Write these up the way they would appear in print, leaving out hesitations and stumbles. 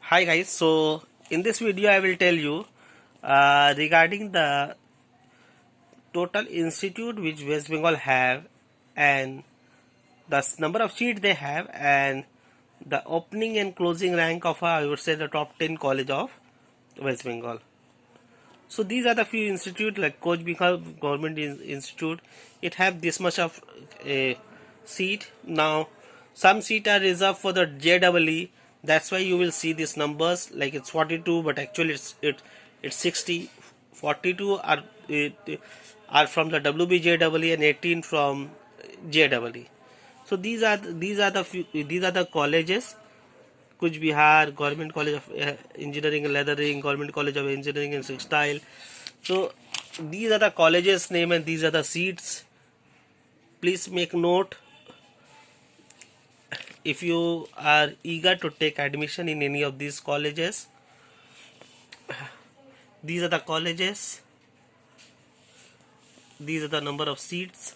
Hi guys, so in this video I will tell you regarding the total institute which West Bengal have and the number of seats they have and the opening and closing rank of I would say the top 10 college of West Bengal. So these are the few institute like Coach Bihar Government Institute. It have this much of a seat. Now some seat are reserved for the JEE. That's why you will see these numbers like it's 42, but actually it's 60. 42 are from the WBJEE and 18 from JEE. So these are the colleges. Kuch Bihar, Government College of Engineering and Leathering, Government College of Engineering and Textile. So these are the colleges name and these are the seats. Please make note if you are eager to take admission in any of these colleges. These are the colleges. These are the number of seats.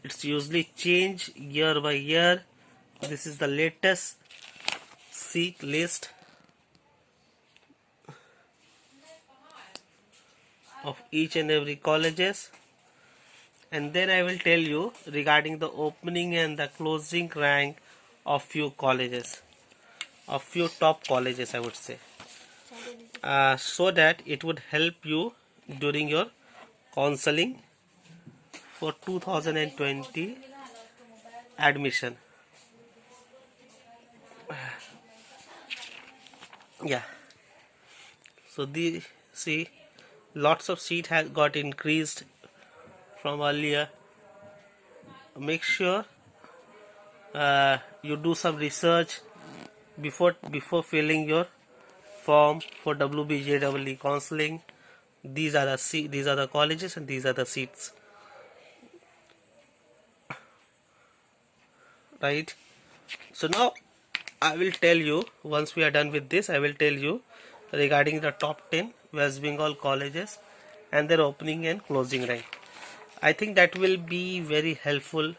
It's usually change year by year. This is the latest seat list of each and every colleges, and then I will tell you regarding the opening and the closing rank of few colleges, of few top colleges I would say, so that it would help you during your counseling for 2020 admission. Yeah, so the see lots of seat has got increased from earlier. Make sure you do some research before filling your form for WBJEE counseling. These are the colleges and these are the seats, right? So now I will tell you, once we are done with this, I will tell you regarding the top 10 West Bengal colleges and their opening and closing rank. I think that will be very helpful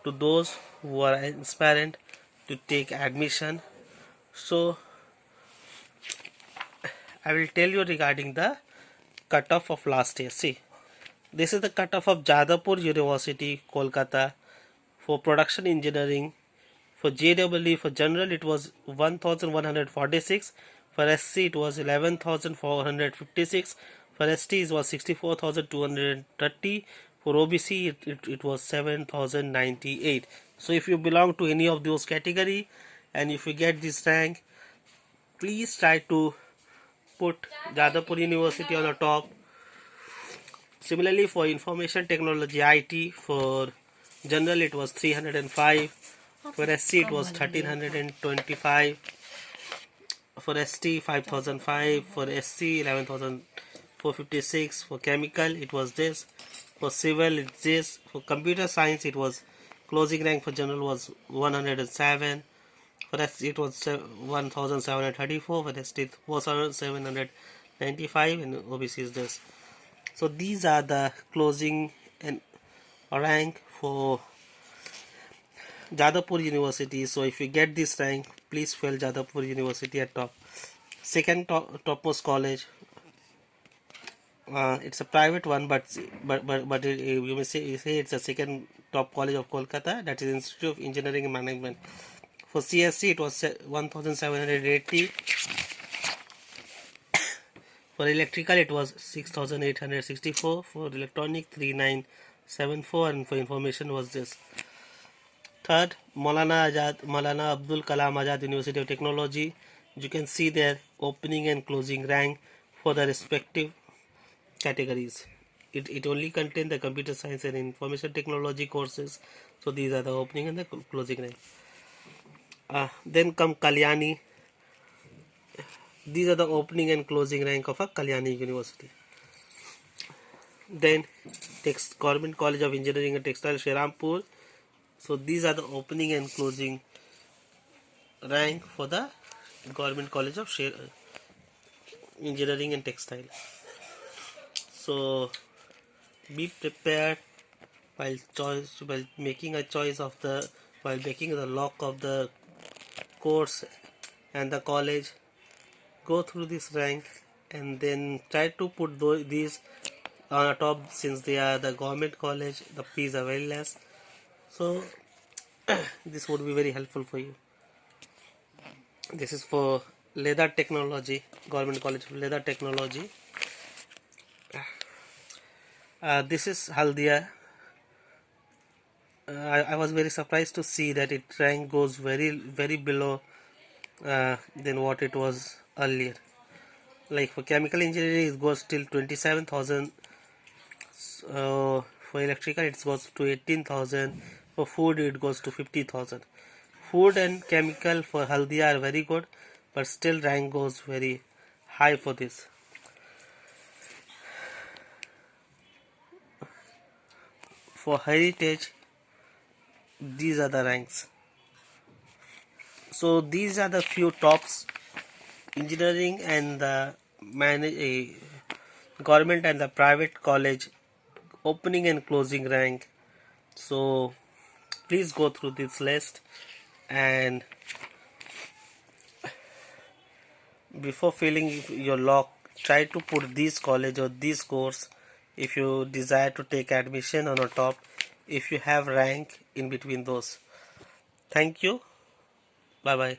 to those who are aspirant to take admission. So I will tell you regarding the cutoff of last year. See, this is the cutoff of Jadavpur University, Kolkata, for production engineering. For JEE, for general it was 1146, for SC it was 11456, for ST it was 64230, for OBC it was 7098. So if you belong to any of those category and if you get this rank, please try to put Jadavpur University on the top. Similarly, for information technology IT, for general it was 305, for SC it was 1325, for ST 5005, for SC 11456, for chemical it was this, for civil it's this, for computer science it was closing rank for general was 107, for SC it was 1734, for ST it was 795, and OBC is this. So these are the closing and rank for Jadavpur University. So if you get this rank, please fill Jadavpur University at top. Second topmost college, it's a private one, but you may say it's a second top college of Kolkata, that is Institute of Engineering and Management. For CSC it was 1780. For electrical it was 6864, for electronic 3974, and for information was this. Third, Maulana Abdul Kalam Azad University of Technology. You can see their opening and closing rank for the respective categories. It only contains the computer science and information technology courses. So these are the opening and the closing rank. Then come Kalyani. These are the opening and closing rank of a Kalyani University. Then Government College of Engineering and Textile, Shirampur. So these are the opening and closing rank for the Government College of Engineering and Textile. So be prepared while making a choice while making the lock of the course and the college. go through this rank and then try to put these on a top. Since they are the government college, the fees are very less, so this would be very helpful for you. This is for leather technology, government college of leather technology. This is Haldia. I was very surprised to see that it rank goes very below than what it was earlier. Like for chemical engineering it goes till 27,000, for electrical it goes to 18,000, for food it goes to 50,000. Food and chemical for Haldia are very good, but still rank goes very high for this. For heritage, these are the ranks. So these are the few tops: engineering and the government and the private college opening and closing rank. So please go through this list, and before filling your lock, try to put this college or this course if you desire to take admission on a top, if you have rank in between those. Thank you. Bye bye.